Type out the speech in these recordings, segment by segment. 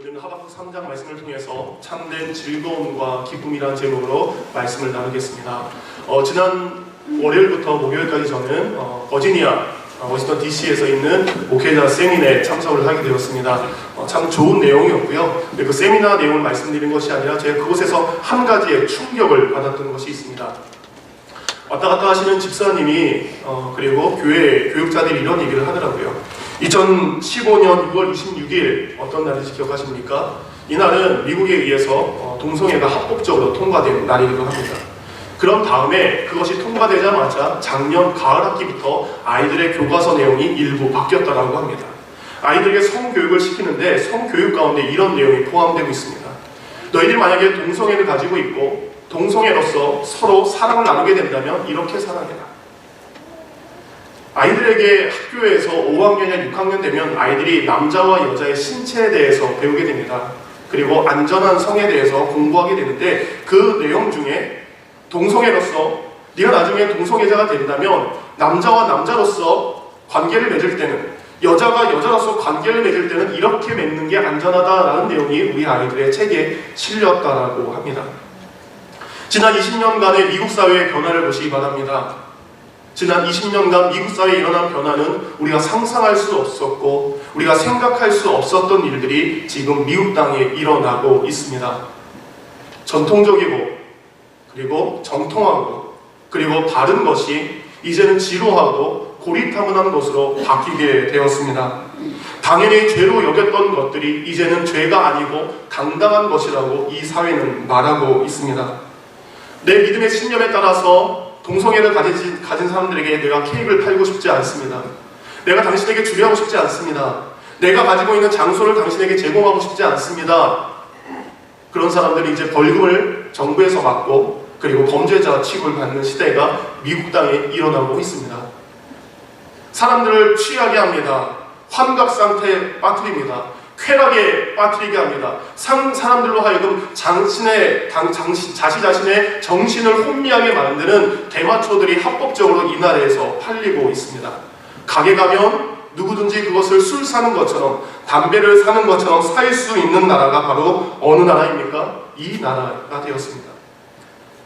우리는 하박국 3장 말씀을 통해서 참된 즐거움과 기쁨이라는 제목으로 말씀을 나누겠습니다. 지난 월요일부터 목요일까지 저는 버지니아 워싱턴 DC에서 있는 목회자 세미나에 참석을 하게 되었습니다. 참 좋은 내용이었고요. 그 세미나 내용을 말씀드린 것이 아니라 제가 그곳에서 한 가지의 충격을 받았던 것이 있습니다. 왔다 갔다 하시는 집사님이 그리고 교회 교육자들이 이런 얘기를 하더라고요. 2015년 6월 26일 어떤 날인지 기억하십니까? 이날은 미국에 의해서 동성애가 합법적으로 통과된 날이기도 합니다. 그런 다음에 그것이 통과되자마자 작년 가을 학기부터 아이들의 교과서 내용이 일부 바뀌었다고 합니다. 아이들에게 성교육을 시키는데 성교육 가운데 이런 내용이 포함되고 있습니다. 너희들이 만약에 동성애를 가지고 있고 동성애로서 서로 사랑을 나누게 된다면 이렇게 사랑해라. 아이들에게 학교에서 5학년이나 6학년 되면 아이들이 남자와 여자의 신체에 대해서 배우게 됩니다. 그리고 안전한 성에 대해서 공부하게 되는데 그 내용 중에 동성애로서 네가 나중에 동성애자가 된다면 남자와 남자로서 관계를 맺을 때는 여자가 여자로서 관계를 맺을 때는 이렇게 맺는 게 안전하다라는 내용이 우리 아이들의 책에 실렸다라고 합니다. 지난 20년간의 미국 사회의 변화를 보시기 바랍니다. 지난 20년간 미국 사회에 일어난 변화는 우리가 상상할 수 없었고 우리가 생각할 수 없었던 일들이 지금 미국 땅에 일어나고 있습니다. 전통적이고 그리고 정통하고 그리고 바른 것이 이제는 지루하고 고리타분한 것으로 바뀌게 되었습니다. 당연히 죄로 여겼던 것들이 이제는 죄가 아니고 당당한 것이라고 이 사회는 말하고 있습니다. 내 믿음의 신념에 따라서 동성애를 가진 사람들에게 내가 케이크를 팔고 싶지 않습니다. 내가 당신에게 주례하고 싶지 않습니다. 내가 가지고 있는 장소를 당신에게 제공하고 싶지 않습니다. 그런 사람들이 이제 벌금을 정부에서 받고 그리고 범죄자 취급을 받는 시대가 미국 땅에 일어나고 있습니다. 사람들을 취하게 합니다. 환각 상태에 빠뜨립니다. 쾌락에 빠뜨리게 합니다. 사람들로 하여금 자신 자신의 정신을 혼미하게 만드는 대마초들이 합법적으로 이 나라에서 팔리고 있습니다. 가게 가면 누구든지 그것을 술 사는 것처럼 담배를 사는 것처럼 살 수 있는 나라가 바로 어느 나라입니까? 이 나라가 되었습니다.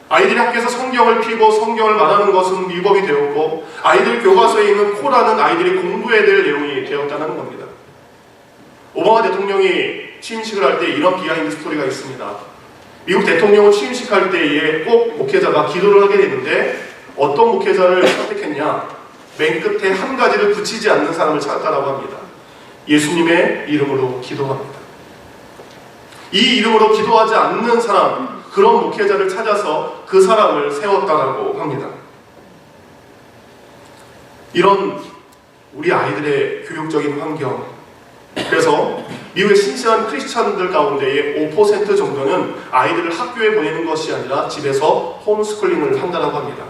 아이들이 학교에서 성경을 피고 성경을 말하는 것은 위법이 되었고 아이들 교과서에 있는 코라는 아이들이 공부해야 될 내용이 되었다는 겁니다. 오바마 대통령이 취임식을 할 때 이런 비하인드 스토리가 있습니다. 미국 대통령은 취임식 할 때에 꼭 목회자가 기도를 하게 되는데 어떤 목회자를 선택했냐? 맨 끝에 한 가지를 붙이지 않는 사람을 찾았다고 합니다. 예수님의 이름으로 기도합니다. 이 이름으로 기도하지 않는 사람, 그런 목회자를 찾아서 그 사람을 세웠다라고 합니다. 이런 우리 아이들의 교육적인 환경, 그래서 미국의 신실한 크리스찬들 가운데의 5% 정도는 아이들을 학교에 보내는 것이 아니라 집에서 홈스쿨링을 한다고 합니다.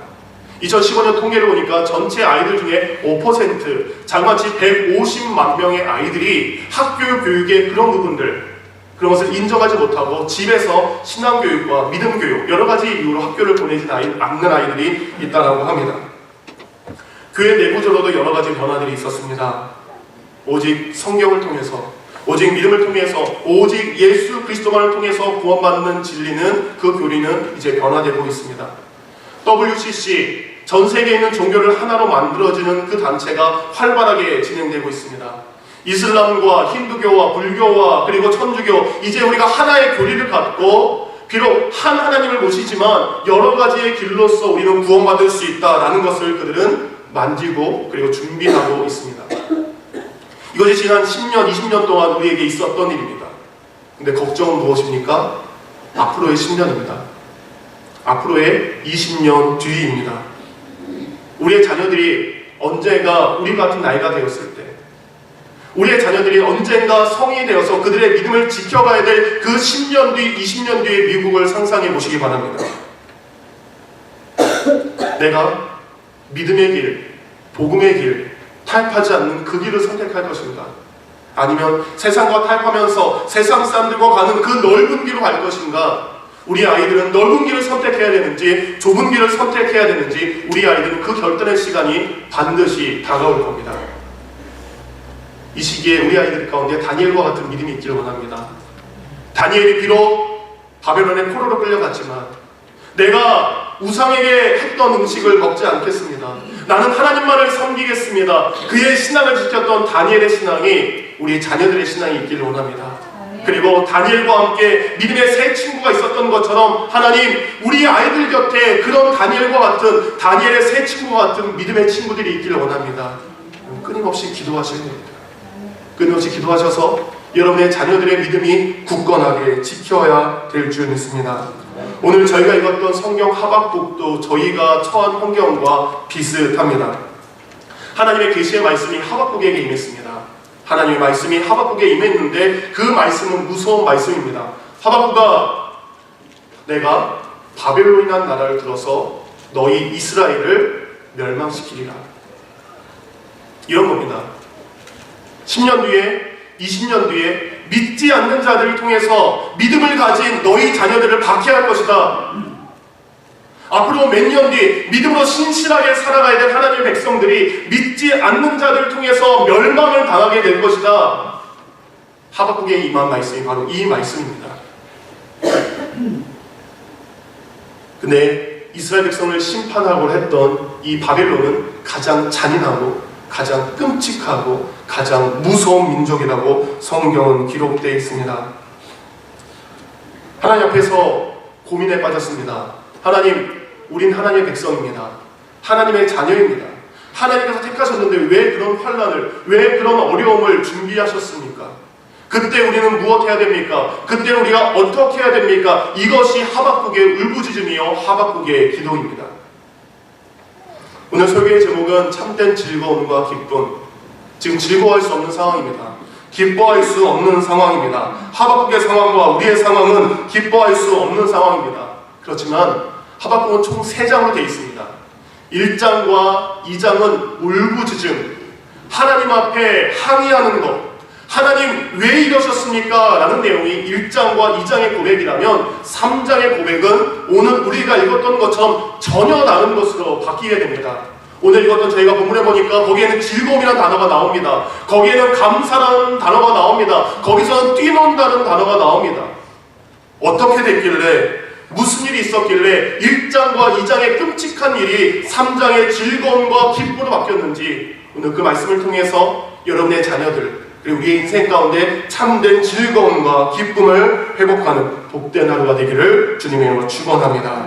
2015년 통계를 보니까 전체 아이들 중에 5%, 장마치 150만 명의 아이들이 학교 교육의 그런 부분들, 그런 것을 인정하지 못하고 집에서 신앙교육과 믿음교육, 여러 가지 이유로 학교를 보내지 않는 아이들이 있다고 합니다. 교회 내부적으로도 여러 가지 변화들이 있었습니다. 오직 성경을 통해서, 오직 믿음을 통해서, 오직 예수 그리스도만을 통해서 구원받는 진리는, 그 교리는 이제 변화되고 있습니다. WCC, 전 세계에 있는 종교를 하나로 만들어지는 그 단체가 활발하게 진행되고 있습니다. 이슬람과 힌두교와 불교와 그리고 천주교, 이제 우리가 하나의 교리를 갖고 비록 한 하나님을 모시지만 여러 가지의 길로서 우리는 구원받을 수 있다라는 것을 그들은 만지고 그리고 준비하고 있습니다. 이것이 지난 10년, 20년 동안 우리에게 있었던 일입니다. 근데 걱정은 무엇입니까? 앞으로의 10년입니다. 앞으로의 20년 뒤입니다. 우리의 자녀들이 언젠가 우리 같은 나이가 되었을 때, 우리의 자녀들이 언젠가 성인이 되어서 그들의 믿음을 지켜가야 될 그 10년 뒤, 20년 뒤의 미국을 상상해 보시기 바랍니다. 내가 믿음의 길, 복음의 길, 타협하지 않는 그 길을 선택할 것인가? 아니면 세상과 타협하면서 세상 사람들과 가는 그 넓은 길로 갈 것인가? 우리 아이들은 넓은 길을 선택해야 되는지 좁은 길을 선택해야 되는지 우리 아이들은 그 결단의 시간이 반드시 다가올 겁니다. 이 시기에 우리 아이들 가운데 다니엘과 같은 믿음이 있기를 원합니다. 다니엘이 비록 바벨론의 포로로 끌려갔지만 내가 우상에게 했던 음식을 먹지 않겠습니다. 나는 하나님만을 섬기겠습니다. 그의 신앙을 지켰던 다니엘의 신앙이 우리 자녀들의 신앙이 있기를 원합니다. 그리고 다니엘과 함께 믿음의 새 친구가 있었던 것처럼 하나님, 우리 아이들 곁에 그런 다니엘과 같은, 다니엘의 새 친구와 같은 믿음의 친구들이 있기를 원합니다. 끊임없이 기도하셔야 됩니다. 끊임없이 기도하셔서 여러분의 자녀들의 믿음이 굳건하게 지켜야 될 줄 믿습니다. 오늘 저희가 읽었던 성경 하박국도 저희가 처한 환경과 비슷합니다. 하나님의 계시의 말씀이 하박국에게 임했습니다. 하나님의 말씀이 하박국에 임했는데 그 말씀은 무서운 말씀입니다. 하박국아, 내가 바벨론이라는 나라를 들어서 너희 이스라엘을 멸망시키리라. 이런 겁니다. 10년 뒤에, 20년 뒤에 믿지 않는 자들을 통해서 믿음을 가진 너희 자녀들을 박해할 것이다. 앞으로 몇 년 뒤 믿음으로 신실하게 살아가야 될 하나님의 백성들이 믿지 않는 자들을 통해서 멸망을 당하게 될 것이다. 하박국에 임한 말씀이 바로 이 말씀입니다. 근데 이스라엘 백성을 심판하고 했던 이 바벨론은 가장 잔인하고 가장 끔찍하고 가장 무서운 민족이라고 성경은 기록되어 있습니다. 하나님 앞에서 고민에 빠졌습니다. 하나님, 우린 하나님의 백성입니다. 하나님의 자녀입니다. 하나님께서 택하셨는데 왜 그런 환난을, 왜 그런 어려움을 준비하셨습니까? 그때 우리는 무엇 해야 됩니까? 그때 우리가 어떻게 해야 됩니까? 이것이 하박국의 울부짖음이요 하박국의 기도입니다. 오늘 설교의 제목은 참된 즐거움과 기쁨. 지금 즐거워할 수 없는 상황입니다. 기뻐할 수 없는 상황입니다. 하박국의 상황과 우리의 상황은 기뻐할 수 없는 상황입니다. 그렇지만 하박국은 총 3장으로 되어 있습니다. 1장과 2장은 울부짖음, 하나님 앞에 항의하는 것, 하나님 왜 이러셨습니까? 라는 내용이 1장과 2장의 고백이라면 3장의 고백은 오늘 우리가 읽었던 것처럼 전혀 다른 것으로 바뀌게 됩니다. 오늘 읽었던 저희가 본문에 보니까 거기에는 즐거움이라는 단어가 나옵니다. 거기에는 감사라는 단어가 나옵니다. 거기서는 뛰논다는 단어가 나옵니다. 어떻게 됐길래, 무슨 일이 있었길래 1장과 2장의 끔찍한 일이 3장의 즐거움과 기쁨으로 바뀌었는지 오늘 그 말씀을 통해서 여러분의 자녀들 그리고 우리의 인생 가운데 참된 즐거움과 기쁨을 회복하는 복된 하루가 되기를 주님의 이름으로 축원합니다.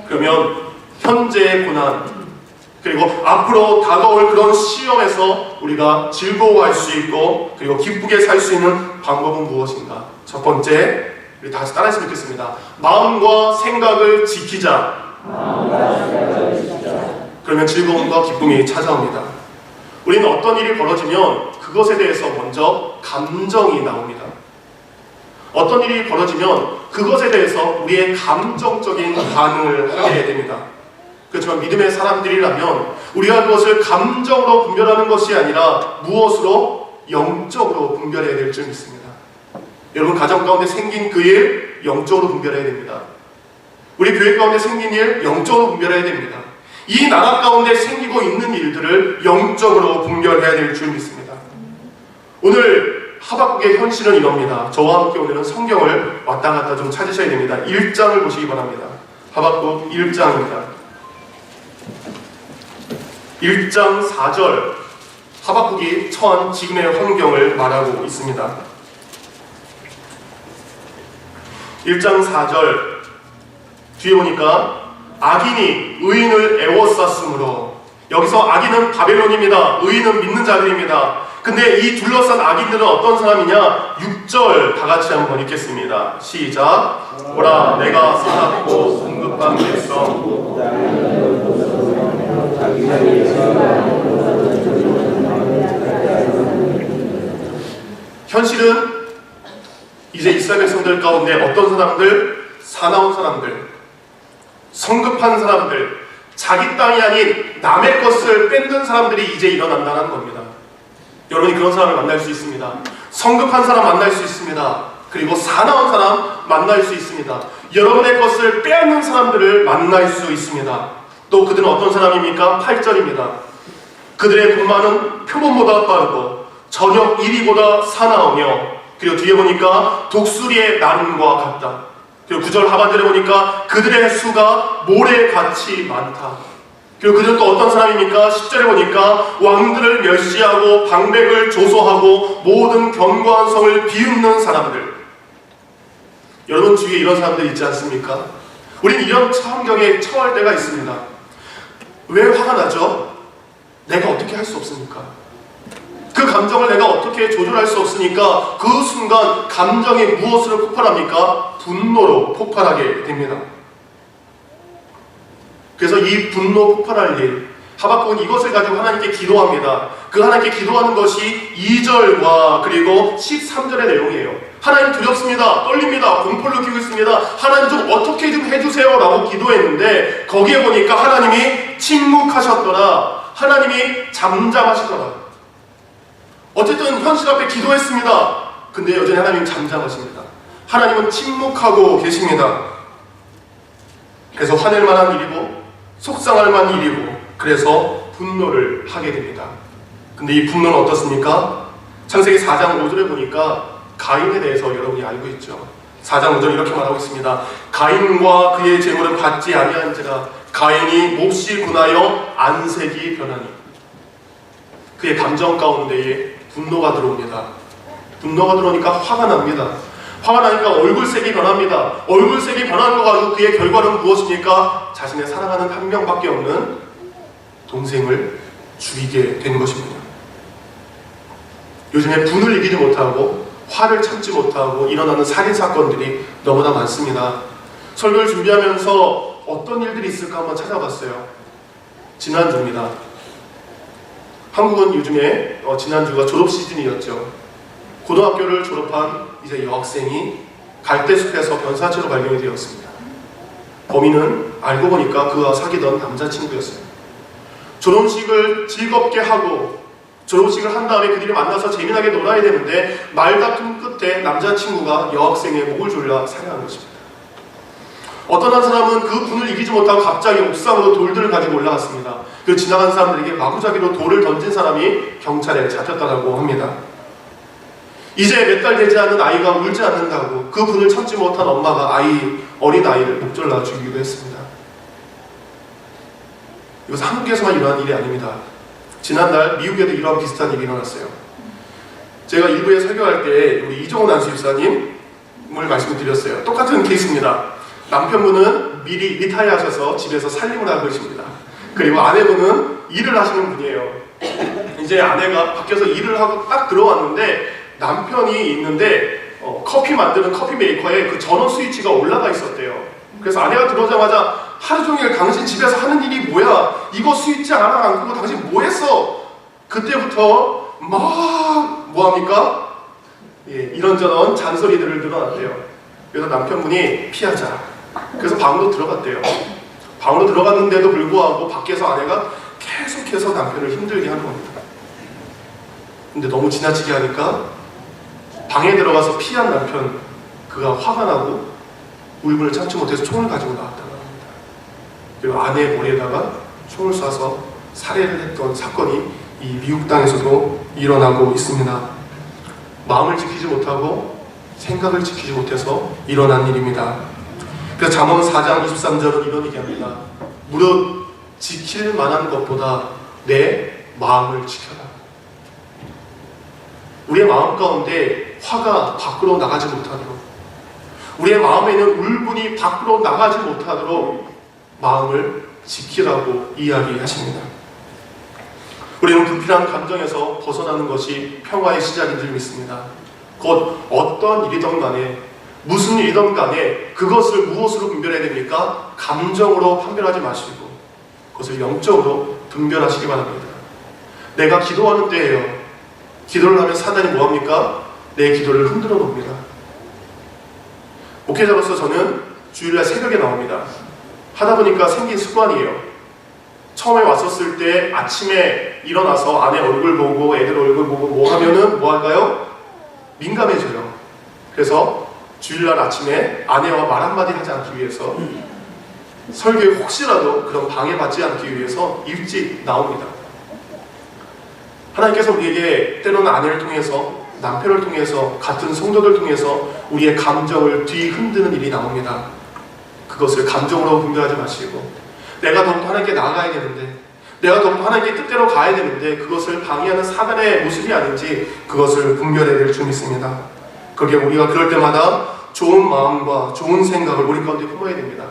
그러면 현재의 고난 그리고 앞으로 다가올 그런 시험에서 우리가 즐거워할 수 있고 그리고 기쁘게 살 수 있는 방법은 무엇인가? 첫 번째, 우리 다시 따라했으면 좋겠습니다. 마음과 생각을 지키자. 그러면 즐거움과 기쁨이 찾아옵니다. 우리는 어떤 일이 벌어지면 그것에 대해서 먼저 감정이 나옵니다. 어떤 일이 벌어지면 그것에 대해서 우리의 감정적인 반응을 하게 됩니다. 그렇지만 믿음의 사람들이라면 우리가 그것을 감정으로 분별하는 것이 아니라 무엇으로? 영적으로 분별해야 될 줄 믿습니다. 여러분 가정 가운데 생긴 그 일 영적으로 분별해야 됩니다. 우리 교회 가운데 생긴 일 영적으로 분별해야 됩니다. 이 나라 가운데 생기고 있는 일들을 영적으로 분별해야 될 줄 믿습니다. 오늘 하박국의 현실은 이럽니다. 저와 함께 오늘은 성경을 왔다 갔다 좀 찾으셔야 됩니다. 1장을 보시기 바랍니다. 하박국 1장입니다. 1장 4절 하박국이 처한 지금의 환경을 말하고 있습니다. 1장 4절 뒤에 보니까 악인이 의인을 애워쌌으므로, 여기서 악인은 바벨론입니다. 의인은 믿는 자들입니다. 근데 이 둘러싼 악인들은 어떤 사람이냐? 6절 다 같이 한번 읽겠습니다. 시작. 보라, 내가 사납고 성급한 백성, 현실은 이제 이스라엘 백성들 가운데 어떤 사람들? 사나운 사람들, 성급한 사람들, 자기 땅이 아닌 남의 것을 뺏는 사람들이 이제 일어난다는 겁니다. 여러분이 그런 사람을 만날 수 있습니다. 성급한 사람 만날 수 있습니다. 그리고 사나운 사람 만날 수 있습니다. 여러분의 것을 빼앗는 사람들을 만날 수 있습니다. 또 그들은 어떤 사람입니까? 8절입니다. 그들의 공마는 표범보다 빠르고 저녁 이리보다 사나우며 그리고 뒤에 보니까 독수리의 나름과 같다. 그리고 9절 하반절에 보니까 그들의 수가 모래같이 많다. 그리고 그들은 또 어떤 사람입니까? 10절에 보니까 왕들을 멸시하고 방백을 조소하고 모든 견고한 성을 비웃는 사람들. 여러분 주위에 이런 사람들 있지 않습니까? 우리는 이런 환경에 처할 때가 있습니다. 왜 화가 나죠? 내가 어떻게 할 수 없으니까. 그 감정을 내가 어떻게 조절할 수 없으니까 그 순간 감정이 무엇으로 폭발합니까? 분노로 폭발하게 됩니다. 그래서 이 분노 폭발할 일, 하박국은 이것을 가지고 하나님께 기도합니다. 그 하나님께 기도하는 것이 2절과 그리고 13절의 내용이에요. 하나님 두렵습니다. 떨립니다. 공포를 느끼고 있습니다. 하나님 좀 어떻게 좀 해주세요 라고 기도했는데 거기에 보니까 하나님이 침묵하셨더라. 하나님이 잠잠하시더라. 어쨌든 현실 앞에 기도했습니다. 근데 여전히 하나님은 잠잠하십니다. 하나님은 침묵하고 계십니다. 그래서 화낼 만한 일이고 속상할 만한 일이고 그래서 분노를 하게 됩니다. 근데 이 분노는 어떻습니까? 창세기 4장 5절에 보니까 가인에 대해서 여러분이 알고 있죠. 4장 5절 이렇게 말하고 있습니다. 가인과 그의 재물은 받지 아니한지라 가인이 몹시 군하여 안색이 변하니. 그의 감정 가운데에 분노가 들어옵니다. 분노가 들어오니까 화가 납니다. 화가 나니까 얼굴색이 변합니다. 얼굴색이 변하는 거 가지고 그의 결과는 무엇입니까? 자신의 사랑하는 한 명밖에 없는 동생을 죽이게 된 것입니다. 요즘에 분을 이기지 못하고 화를 참지 못하고 일어나는 살인사건들이 너무나 많습니다. 설교를 준비하면서 어떤 일들이 있을까 한번 찾아봤어요. 지난주입니다. 한국은 요즘에 지난주가 졸업 시즌이었죠. 고등학교를 졸업한 이제 여학생이 갈대숲에서 변사체로 발견이 되었습니다. 범인은 알고 보니까 그와 사귀던 남자친구였어요. 졸업식을 즐겁게 하고 졸업식을 한 다음에 그들이 만나서 재미나게 놀아야 되는데 말다툼 끝에 남자친구가 여학생의 목을 졸라 살해한 것입니다. 어떤 한 사람은 그 분을 이기지 못하고 갑자기 옥상으로 돌들을 가지고 올라갔습니다. 그 지나간 사람들에게 마구잡이로 돌을 던진 사람이 경찰에 잡혔다고 합니다. 이제 몇 달 되지 않은 아이가 울지 않는다고 그 분을 참지 못한 엄마가 어린 아이를 목졸라 죽이기도 했습니다. 이것은 한국에서만 일어난 일이 아닙니다. 지난달 미국에도 이러한 비슷한 일이 일어났어요. 제가 일부에 설교할 때 우리 이종훈 안수집사님을 말씀을 드렸어요. 똑같은 케이스입니다. 남편분은 미리 리타이어 하셔서 집에서 살림을 하고 계십니다. 그리고 아내분은 일을 하시는 분이에요. 이제 아내가 밖에서 일을 하고 딱 들어왔는데 남편이 있는데 커피 만드는 커피 메이커에 그 전원 스위치가 올라가 있었대요. 그래서 아내가 들어오자마자 하루 종일 당신 집에서 하는 일이 뭐야? 이거 스위치 하나 안 끄고 당신 뭐 했어? 그때부터 막 뭐합니까? 이런저런 잔소리들을 늘어났대요. 그래서 남편분이 피하자. 그래서 방으로 들어갔대요. 방으로 들어갔는데도 불구하고 밖에서 아내가 계속해서 남편을 힘들게 하는 겁니다. 근데 너무 지나치게 하니까 방에 들어가서 피한 남편, 그가 화가 나고 울분을 참지 못해서 총을 가지고 나왔다고 합니다. 그리고 아내의 머리에다가 총을 쏴서 살해를 했던 사건이 이 미국 땅에서도 일어나고 있습니다. 마음을 지키지 못하고 생각을 지키지 못해서 일어난 일입니다. 그래서 잠언 4장 23절은 이런 얘기합니다. 무릇 지킬 만한 것보다 내 마음을 지켜라. 우리의 마음 가운데 화가 밖으로 나가지 못하도록, 우리의 마음에 있는 울분이 밖으로 나가지 못하도록 마음을 지키라고 이야기하십니다. 우리는 불필요한 감정에서 벗어나는 것이 평화의 시작인 줄 믿습니다. 곧 어떤 일이든 간에 무슨 일이든 간에 그것을 무엇으로 분별해야 됩니까? 감정으로 판별하지 마시고 그것을 영적으로 분별하시기 바랍니다. 내가 기도하는 때예요. 기도를 하면 사단이 뭐합니까? 내 기도를 흔들어 놓습니다. 목회자로서 저는 주일날 새벽에 나옵니다. 하다 보니까 생긴 습관이에요. 처음에 왔었을 때 아침에 일어나서 아내 얼굴 보고 애들 얼굴 보고 뭐 하면은 뭐 할까요? 민감해져요. 그래서 주일날 아침에 아내와 말 한마디 하지 않기 위해서 설교에 혹시라도 그런 방해받지 않기 위해서 일찍 나옵니다. 하나님께서 우리에게 때로는 아내를 통해서 남편을 통해서, 같은 성도들 통해서 우리의 감정을 뒤흔드는 일이 나옵니다. 그것을 감정으로 분별하지 마시고, 내가 더욱더 하나님께 나아가야 되는데, 내가 더욱더 하나님께 뜻대로 가야 되는데 그것을 방해하는 사단의 모습이 아닌지 그것을 분별해야 될 줄 믿습니다. 그게 우리가 그럴 때마다 좋은 마음과 좋은 생각을 우리 가운데 품어야 됩니다.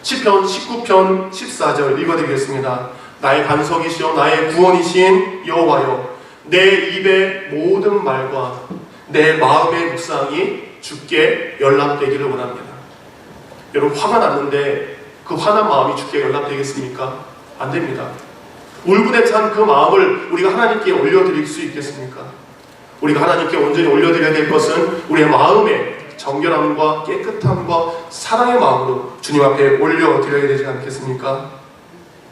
시편 19편 14절 읽어드리겠습니다. 나의 반석이시여 나의 구원이신 여호와여, 내 입의 모든 말과 내 마음의 묵상이 주께 연락되기를 원합니다. 여러분, 화가 났는데 그 화난 마음이 주께 연락되겠습니까? 안 됩니다. 울분에 찬 그 마음을 우리가 하나님께 올려드릴 수 있겠습니까? 우리가 하나님께 온전히 올려드려야 될 것은 우리의 마음의 정결함과 깨끗함과 사랑의 마음으로 주님 앞에 올려드려야 되지 않겠습니까?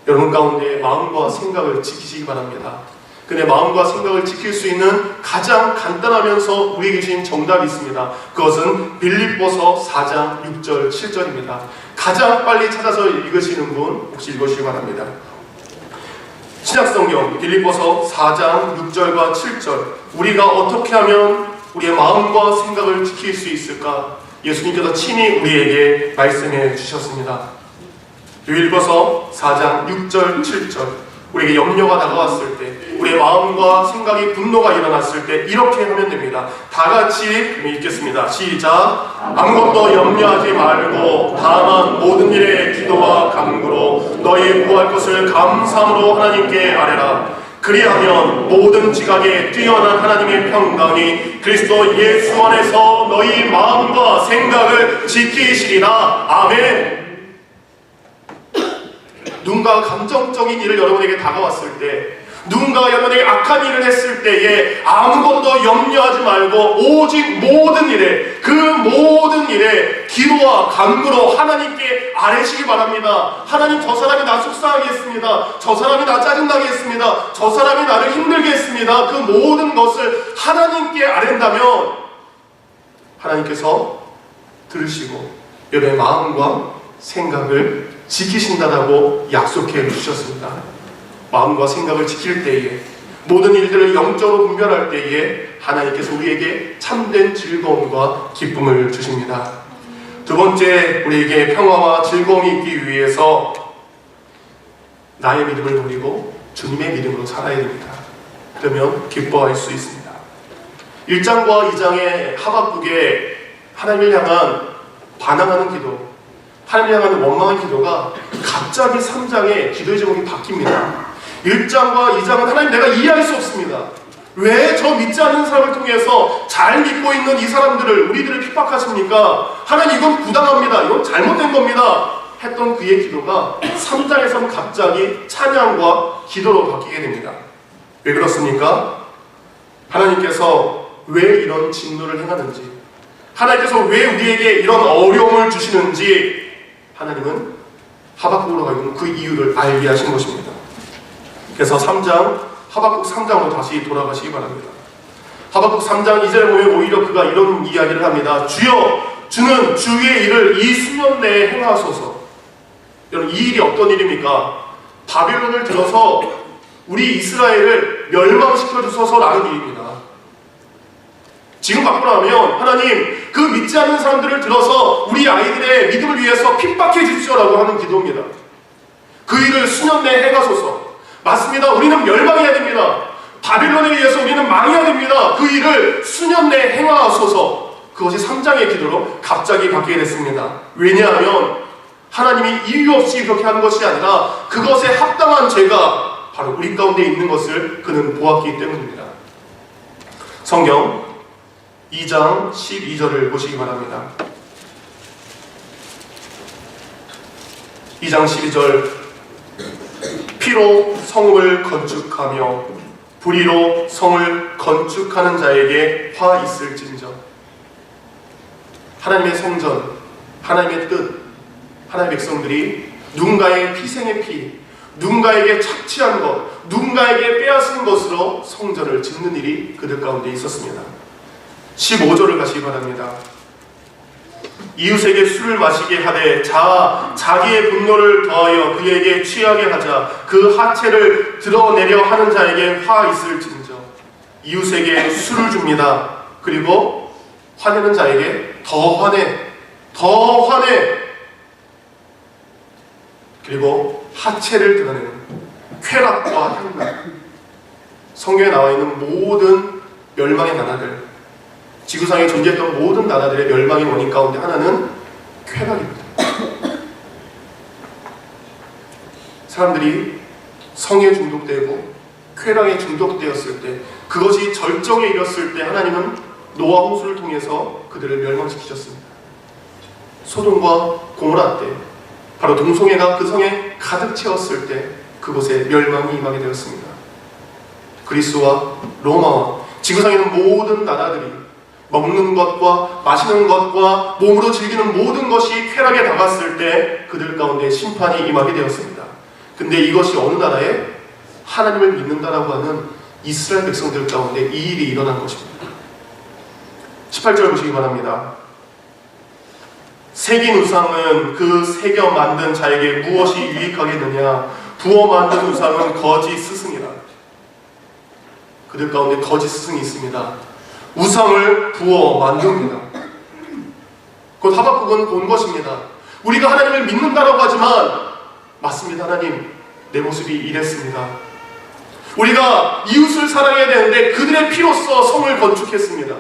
여러분 가운데 마음과 생각을 지키시기 바랍니다. 근데 마음과 생각을 지킬 수 있는 가장 간단하면서 우리에게 주신 정답이 있습니다. 그것은 빌립보서 4장 6절 7절입니다. 가장 빨리 찾아서 읽으시는 분 혹시 읽으시기 바랍니다. 신약성경 빌립보서 4장 6절과 7절, 우리가 어떻게 하면 우리의 마음과 생각을 지킬 수 있을까? 예수님께서 친히 우리에게 말씀해 주셨습니다. 빌립보서 4장 6절 7절, 우리에게 염려가 다가왔을 때, 우리의 마음과 생각이 분노가 일어났을 때 이렇게 하면 됩니다. 다 같이 읽겠습니다. 시작. 아무것도 염려하지 말고 다만 모든 일에 기도와 간구로 너희 구할 것을 감사함으로 하나님께 아뢰라. 그리하면 모든 지각에 뛰어난 하나님의 평강이 그리스도 예수 안에서 너희 마음과 생각을 지키시리라. 아멘. 누군가 감정적인 일을 여러분에게 다가왔을 때, 누군가가 여러분에게 악한 일을 했을 때에 아무것도 염려하지 말고 오직 모든 일에, 그 모든 일에 기도와 간구로 하나님께 아뢰시기 바랍니다. 하나님, 저 사람이 나 속상하게 했습니다. 저 사람이 나 짜증나게 했습니다. 저 사람이 나를 힘들게 했습니다. 그 모든 것을 하나님께 아뢰다면 하나님께서 들으시고 여러분의 마음과 생각을 지키신다고 약속해 주셨습니다. 마음과 생각을 지킬 때에, 모든 일들을 영적으로 분별할 때에 하나님께서 우리에게 참된 즐거움과 기쁨을 주십니다. 두 번째, 우리에게 평화와 즐거움이 있기 위해서 나의 믿음을 버리고 주님의 믿음으로 살아야 됩니다. 그러면 기뻐할 수 있습니다. 1장과 2장의 하박국의 하나님을 향한 반항하는 기도, 하나님을 향하는 원망의 기도가 갑자기 3장의 기도의 제목이 바뀝니다. 1장과 2장은 하나님, 내가 이해할 수 없습니다. 왜 저 믿지 않는 사람을 통해서 잘 믿고 있는 이 사람들을, 우리들을 핍박하십니까? 하나님, 이건 부당합니다. 이건 잘못된 겁니다. 했던 그의 기도가 3장에서는 갑자기 찬양과 기도로 바뀌게 됩니다. 왜 그렇습니까? 하나님께서 왜 이런 진노를 행하는지, 하나님께서 왜 우리에게 이런 어려움을 주시는지 하나님은 하박국으로 가지고 그 이유를 알게 하신 것입니다. 그래서 3장, 하박국 3장으로 다시 돌아가시기 바랍니다. 하박국 3장 2절에 보면 오히려 그가 이런 이야기를 합니다. 주여, 주는 주의 일을 이 수년 내에 행하소서. 여러분, 이 일이 어떤 일입니까? 바빌론을 들어서 우리 이스라엘을 멸망시켜 주소서라는 일입니다. 지금 받고 나면 하나님, 그 믿지 않는 사람들을 들어서 우리 아이들의 믿음을 위해서 핍박해 주십시오라고 하는 기도입니다. 그 일을 수년 내에 행하소서. 맞습니다. 우리는 멸망해야 됩니다. 바빌론에 의해서 우리는 망해야 됩니다. 그 일을 수년 내에 행하소서. 그것이 3장의 기도로 갑자기 바뀌게 됐습니다. 왜냐하면 하나님이 이유 없이 그렇게 하는 것이 아니라 그것에 합당한 죄가 바로 우리 가운데 있는 것을 그는 보았기 때문입니다. 성경 2장 12절을 보시기 바랍니다. 2장 12절, 피로 성을 건축하며 불의로 성을 건축하는 자에게 화 있을진저. 하나님의 성전, 하나님의 뜻, 하나님의 백성들이 누군가의 희생의 피, 누군가에게 착취한 것, 누군가에게 빼앗은 것으로 성전을 짓는 일이 그들 가운데 있었습니다. 15절을 가시기 바랍니다. 이웃에게 술을 마시게 하되 자기의 분노를 더하여 그에게 취하게 하자 그 하체를 드러내려 하는 자에게 화 있을진저. 이웃에게 술을 줍니다. 그리고 화내는 자에게 더 화내, 더 화내. 그리고 하체를 드러내는 쾌락과 향락. 성경에 나와 있는 모든 멸망의 나라들, 지구상에 존재했던 모든 나라들의 멸망의 원인 가운데 하나는 쾌락입니다. 사람들이 성에 중독되고 쾌락에 중독되었을 때, 그것이 절정에 이뤘을 때 하나님은 노아 홍수를 통해서 그들을 멸망시키셨습니다. 소돔과 고모라 때, 바로 동성애가 그 성에 가득 채웠을 때 그곳에 멸망이 임하게 되었습니다. 그리스와 로마와 지구상에 있는 모든 나라들이 먹는 것과 마시는 것과 몸으로 즐기는 모든 것이 쾌락에 다갔을 때 그들 가운데 심판이 임하게 되었습니다. 근데 이것이 어느 나라에? 하나님을 믿는다라고 하는 이스라엘 백성들 가운데 이 일이 일어난 것입니다. 18절 보시기 바랍니다. 새긴 우상은 그 새겨 만든 자에게 무엇이 유익하겠느냐? 부어 만든 우상은 거짓 스승이라. 그들 가운데 거짓 스승이 있습니다. 우상을 부어 만듭니다. 곧 하박국은 본 것입니다. 우리가 하나님을 믿는다라고 하지만 맞습니다. 하나님, 내 모습이 이랬습니다. 우리가 이웃을 사랑해야 되는데 그들의 피로써 성을 건축했습니다.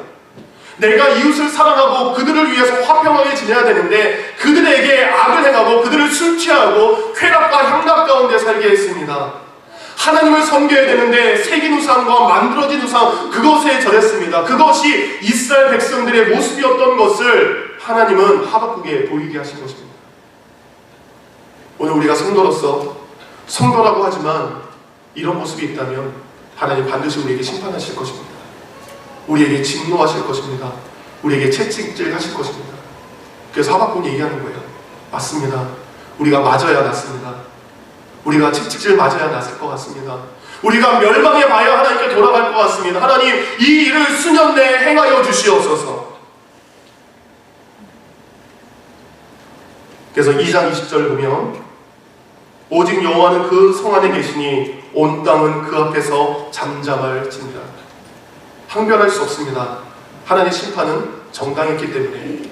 내가 이웃을 사랑하고 그들을 위해서 화평하게 지내야 되는데 그들에게 악을 행하고 그들을 술 취하고 쾌락과 향락 가운데 살게 했습니다. 하나님을 섬겨야 되는데 새긴 우상과 만들어진 우상, 그것에 절했습니다. 그것이 이스라엘 백성들의 모습이었던 것을 하나님은 하박국에 보이게 하신 것입니다. 오늘 우리가 성도로서, 성도라고 하지만 이런 모습이 있다면 하나님 반드시 우리에게 심판하실 것입니다. 우리에게 진노하실 것입니다. 우리에게 채찍질 하실 것입니다. 그래서 하박국이 얘기하는 거예요. 맞습니다. 우리가 맞아야 낫습니다. 우리가 채찍질 맞아야 낫을 것 같습니다. 우리가 멸망해 봐야 하나님께 돌아갈 것 같습니다. 하나님, 이 일을 수년 내에 행하여 주시옵소서. 그래서 2장 20절 보면 오직 여호와는 그 성 안에 계시니 온 땅은 그 앞에서 잠잠할지니라. 항변할 수 없습니다. 하나님의 심판은 정당했기 때문에,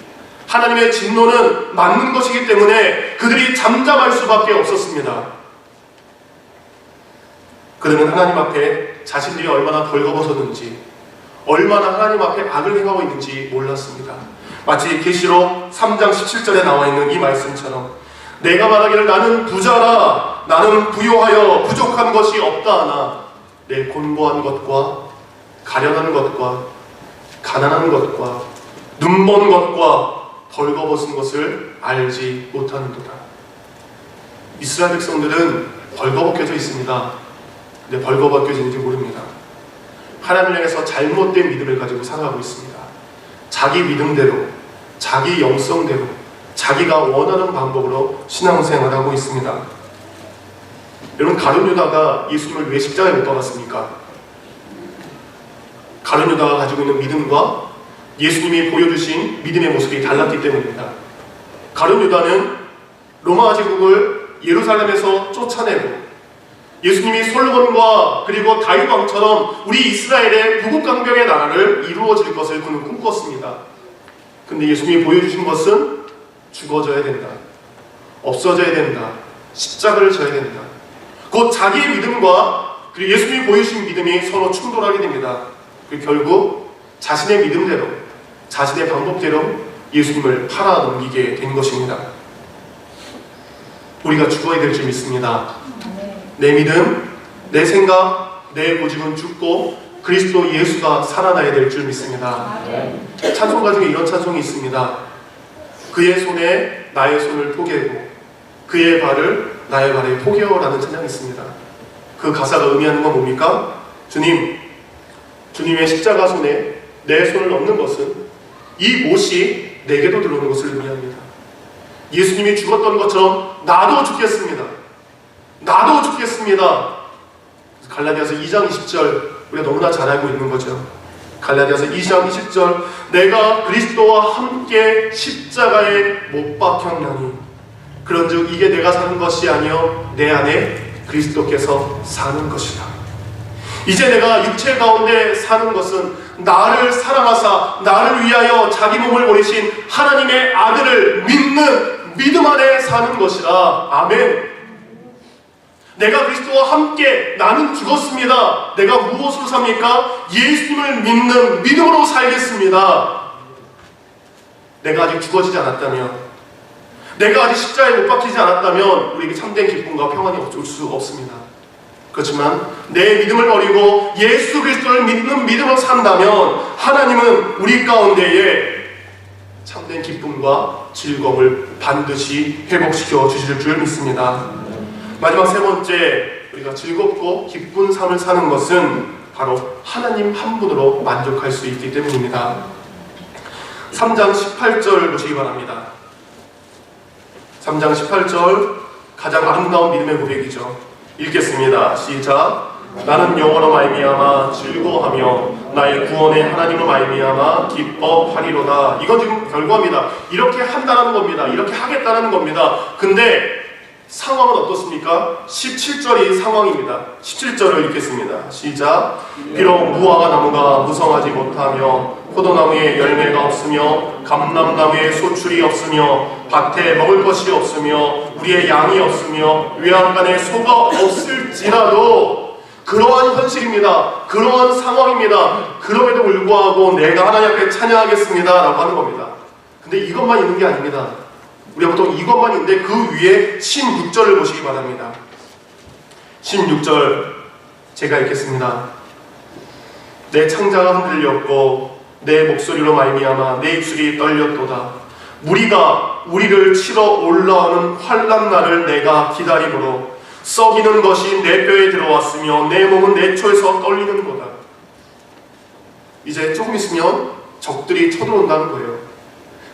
하나님의 진노는 맞는 것이기 때문에 그들이 잠잠할 수밖에 없었습니다. 그들은 하나님 앞에 자신들이 얼마나 벌거벗었는지, 얼마나 하나님 앞에 악을 행하고 있는지 몰랐습니다. 마치 계시록 3장 17절에 나와 있는 이 말씀처럼 내가 말하기를 나는 부자라, 나는 부요하여 부족한 것이 없다 하나 내 곤고한 것과 가련한 것과 가난한 것과 눈먼 것과 벌거벗은 것을 알지 못하는도다. 이스라엘 백성들은 벌거벗겨져 있습니다. 근데 벌거벗겨지는지 모릅니다. 하나님을 향해서 잘못된 믿음을 가지고 살아가고 있습니다. 자기 믿음대로, 자기 영성대로, 자기가 원하는 방법으로 신앙생활을 하고 있습니다. 여러분, 가룟 유다가 예수님을 왜 십자가에 못 박았습니까? 가룟 유다가 가지고 있는 믿음과 예수님이 보여주신 믿음의 모습이 달랐기 때문입니다. 가룟 유다는 로마 제국을 예루살렘에서 쫓아내고 예수님이 솔로몬과 그리고 다윗 왕처럼 우리 이스라엘의 부국강병의 나라를 이루어질 것을 그는 꿈꿨습니다. 근데 예수님이 보여주신 것은 죽어져야 된다, 없어져야 된다, 십자가를 져야 된다. 곧 자기의 믿음과 그리고 예수님이 보여주신 믿음이 서로 충돌하게 됩니다. 그리고 결국 자신의 믿음대로, 자신의 방법대로 예수님을 팔아넘기게 된 것입니다. 우리가 죽어야 될 줄 믿습니다. 내 믿음, 내 생각, 내 고집은 죽고 그리스도 예수가 살아나야 될 줄 믿습니다. 찬송가 중에 이런 찬송이 있습니다. 그의 손에 나의 손을 포개고 그의 발을 나의 발에 포개어라는 찬양이 있습니다. 그 가사가 의미하는 건 뭡니까? 주님의 십자가 손에 내 손을 넣는 것은 이 못이 내게도 들어오는 것을 의미합니다. 예수님이 죽었던 것처럼 나도 죽겠습니다. 나도 죽겠습니다. 갈라디아서 2장 20절 우리가 너무나 잘 알고 있는 거죠. 갈라디아서 2장 20절 내가 그리스도와 함께 십자가에 못 박혔나니 그런즉 이게 내가 사는 것이 아니요 내 안에 그리스도께서 사는 것이다. 이제 내가 육체 가운데 사는 것은 나를 사랑하사 나를 위하여 자기 몸을 버리신 하나님의 아들을 믿는 믿음 안에 사는 것이라. 아멘. 내가 그리스도와 함께 나는 죽었습니다. 내가 무엇으로 삽니까? 예수님을 믿는 믿음으로 살겠습니다. 내가 아직 죽어지지 않았다면, 내가 아직 십자가에 못 박히지 않았다면 우리에게 참된 기쁨과 평안이 올 수 없습니다. 그렇지만 내 믿음을 버리고 예수 그리스도를 믿는 믿음으로 산다면 하나님은 우리 가운데에 참된 기쁨과 즐거움을 반드시 회복시켜 주실 줄 믿습니다. 마지막 세 번째, 우리가 즐겁고 기쁜 삶을 사는 것은 바로 하나님 한 분으로 만족할 수 있기 때문입니다. 3장 18절 보시기 바랍니다. 3장 18절, 가장 아름다운 믿음의 고백이죠. 읽겠습니다. 시작. 나는 여호와로 말미암아 즐거워하며 나의 구원의 하나님으로 말미암아 기뻐하리로다. 이건 지금 결과입니다. 이렇게 한다는 겁니다. 이렇게 하겠다는 겁니다. 근데 상황은 어떻습니까? 17절이 상황입니다. 17절을 읽겠습니다. 시작. 비록 무화과 나무가 무성하지 못하며 포도나무에 열매가 없으며 감람나무에 소출이 없으며 밭에 먹을 것이 없으며 우리의 양이 없으며 외양간에 소가 없을지라도, 그러한 현실입니다. 그러한 상황입니다. 그럼에도 불구하고 내가 하나님 앞에 찬양하겠습니다 라고 하는 겁니다. 근데 이것만 있는 게 아닙니다. 우리가 보통 이것만 있는데 그 위에 16절을 보시기 바랍니다. 16절 제가 읽겠습니다. 내 창자가 흔들렸고 내 목소리로 말미암아 내 입술이 떨렸도다. 무리가 우리를 치러 올라오는 환난 날을 내가 기다림으로 썩이는 것이 내 뼈에 들어왔으며 내 몸은 내 초에서 떨리는 거다. 이제 조금 있으면 적들이 쳐들어온다는 거예요.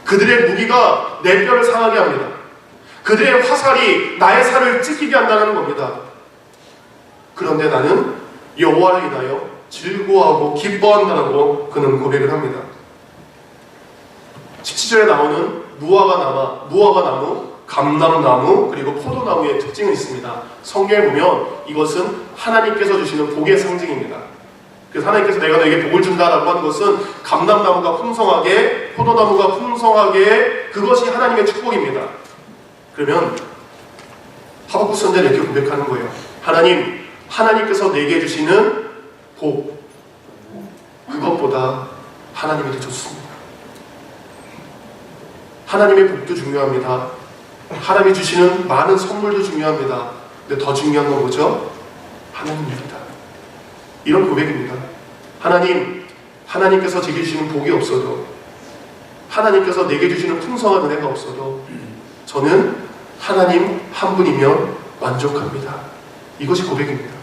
그들의 무기가 내 뼈를 상하게 합니다. 그들의 화살이 나의 살을 찢기게 한다는 겁니다. 그런데 나는 여호와를 인하여 즐거워하고 기뻐한다라고 그는 고백을 합니다. 17절에 나오는 무화과나무, 감람나무, 그리고 포도나무의 특징이 있습니다. 성경에 보면 이것은 하나님께서 주시는 복의 상징입니다. 그래서 하나님께서 내가 너에게 복을 준다라고 하는 것은 감람나무가 풍성하게, 포도나무가 풍성하게, 그것이 하나님의 축복입니다. 그러면 하박국 선지자는 이렇게 고백하는 거예요. 하나님께서 내게 주시는 복, 그것보다 하나님이 더 좋습니다. 하나님의 복도 중요합니다. 하나님이 주시는 많은 선물도 중요합니다. 근데 더 중요한 건 뭐죠? 하나님입니다. 이런 고백입니다. 하나님께서 제게 주시는 복이 없어도, 하나님께서 내게 주시는 풍성한 은혜가 없어도 저는 하나님 한 분이면 만족합니다. 이것이 고백입니다.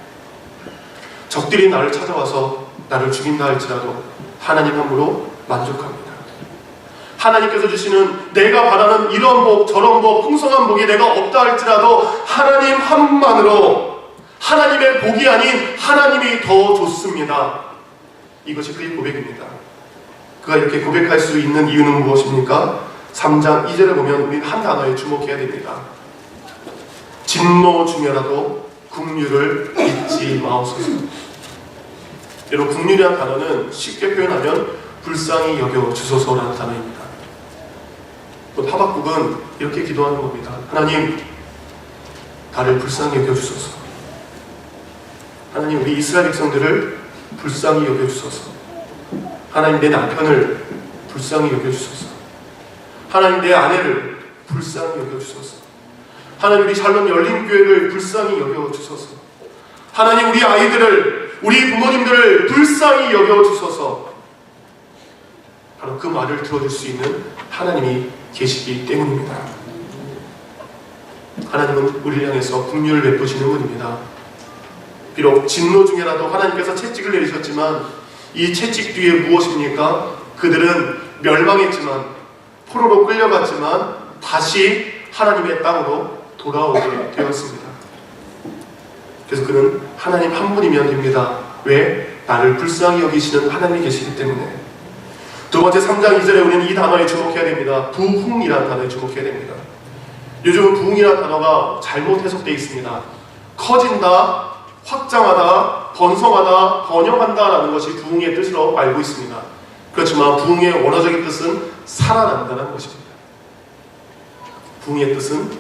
적들이 나를 찾아와서 나를 죽인다 할지라도 하나님 한 분으로 만족합니다. 하나님께서 주시는 내가 바라는 이런 복 저런 복 풍성한 복이 내가 없다 할지라도 하나님 한만으로, 하나님의 복이 아닌 하나님이 더 좋습니다. 이것이 그의 고백입니다. 그가 이렇게 고백할 수 있는 이유는 무엇입니까? 3장 2절에 보면 우리는 한 단어에 주목해야 됩니다. 진노 중에라도 긍휼을 잊지 마옵소서. 여러분, 긍휼이라는 단어는 쉽게 표현하면 불쌍히 여겨 주소서라는 단어입니다. 또 하박국은 이렇게 기도하는 겁니다. 하나님, 나를 불쌍히 여겨 주소서. 하나님, 우리 이스라엘 백성들을 불쌍히 여겨 주소서. 하나님, 내 남편을 불쌍히 여겨 주소서. 하나님, 내 아내를 불쌍히 여겨 주소서. 하나님, 우리 샬롬 열린교회를 불쌍히 여겨 주소서. 하나님, 우리 아이들을, 우리 부모님들을 불쌍히 여겨 주소서. 바로 그 말을 들어줄 수 있는 하나님이 계시기 때문입니다. 하나님은 우리를 향해서 긍휼을 베푸시는 분입니다. 비록 진노 중에라도 하나님께서 채찍을 내리셨지만 이 채찍 뒤에 무엇입니까? 그들은 멸망했지만, 포로로 끌려갔지만 다시 하나님의 땅으로 돌아오게 되었습니다. 그래서 그는 하나님 한 분이면 됩니다. 왜? 나를 불쌍히 여기시는 하나님이 계시기 때문에. 두 번째 3장 2절에 우리는 이 단어에 주목해야 됩니다. 부흥이라는 단어에 주목해야 됩니다. 요즘은 부흥이라는 단어가 잘못 해석되어 있습니다. 커진다, 확장하다, 번성하다, 번영한다라는 것이 부흥의 뜻으로 알고 있습니다. 그렇지만 부흥의 원어적인 뜻은 살아난다는 것입니다. 부흥의 뜻은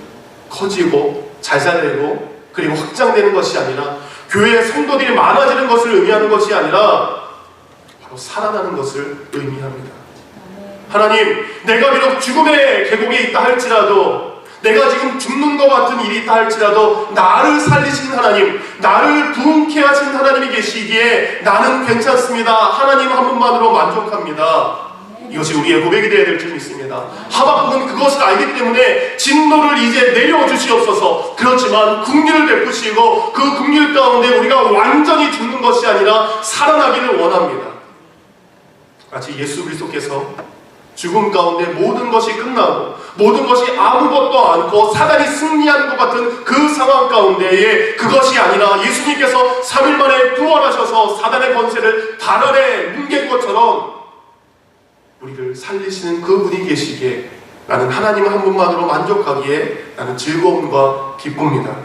커지고 자잘되고 그리고 확장되는 것이 아니라 교회의 성도들이 많아지는 것을 의미하는 것이 아니라 바로 살아나는 것을 의미합니다. 하나님, 내가 비록 죽음의 계곡에 있다 할지라도, 내가 지금 죽는 것 같은 일이 있다 할지라도 나를 살리신 하나님, 나를 부흥케 하신 하나님이 계시기에 나는 괜찮습니다. 하나님 한 분만으로 만족합니다. 이것이 우리의 고백이 되어야 될 줄 믿습니다. 하박국은 그것을 알기 때문에 진노를 이제 내려주시옵소서. 그렇지만 긍휼을 베푸시고 그 긍휼 가운데 우리가 완전히 죽는 것이 아니라 살아나기를 원합니다. 마치 예수 그리스도께서 죽음 가운데 모든 것이 끝나고 모든 것이 아무것도 않고 사단이 승리하는 것 같은 그 상황 가운데에 그것이 아니라 예수님께서 3일 만에 부활하셔서 사단의 권세를 발 아래 뭉갠 것처럼 우리를 살리시는 그분이 계시기에 나는 하나님 한 분만으로 만족하기에 나는 즐거움과 기쁩니다.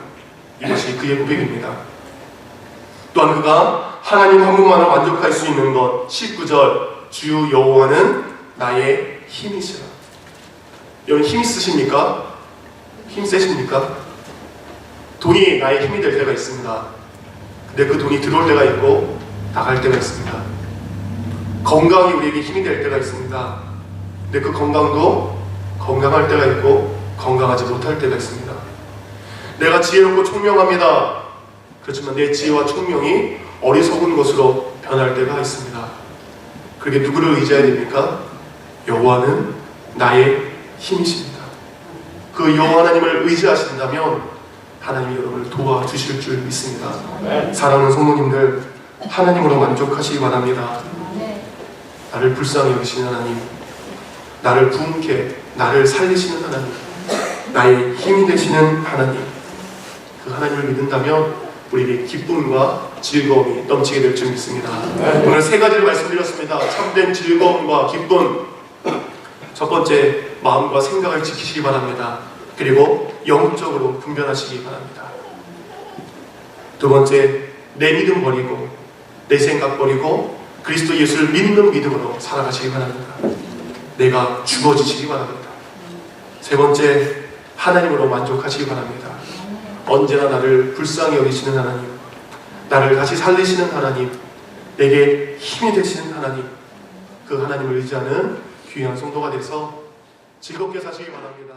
이것이 그의 고백입니다. 또한 그가 하나님 한 분만으로 만족할 수 있는 것 19절 주 여호와는 나의 힘이시라. 여러분 힘 있으십니까? 힘 세십니까? 돈이 나의 힘이 될 때가 있습니다. 근데 그 돈이 들어올 때가 있고 나갈 때가 있습니다. 건강이 우리에게 힘이 될 때가 있습니다. 근데 그 건강도 건강할 때가 있고 건강하지 못할 때가 있습니다. 내가 지혜롭고 총명합니다. 그렇지만 내 지혜와 총명이 어리석은 것으로 변할 때가 있습니다. 그게 누구를 의지해야 됩니까? 여호와는 나의 힘이십니다. 그 여호와 하나님을 의지하신다면 하나님이 여러분을 도와주실 줄 믿습니다. 사랑하는 성도님들, 하나님으로 만족하시기 바랍니다. 나를 불쌍히 여기시는 하나님, 나를 부흥케, 나를 살리시는 하나님, 나의 힘이 되시는 하나님, 그 하나님을 믿는다면 우리에게 기쁨과 즐거움이 넘치게 될 줄 믿습니다. 오늘 세 가지를 말씀드렸습니다. 참된 즐거움과 기쁨. 첫 번째, 마음과 생각을 지키시기 바랍니다. 그리고 영적으로 분별하시기 바랍니다. 두 번째, 내 믿음 버리고 내 생각 버리고 그리스도 예수를 믿는 믿음으로 살아가시기 바랍니다. 내가 죽어지시기 바랍니다. 세 번째, 하나님으로 만족하시기 바랍니다. 언제나 나를 불쌍히 여기시는 하나님, 나를 다시 살리시는 하나님, 내게 힘이 되시는 하나님, 그 하나님을 의지하는 귀한 성도가 돼서 즐겁게 사시기 바랍니다.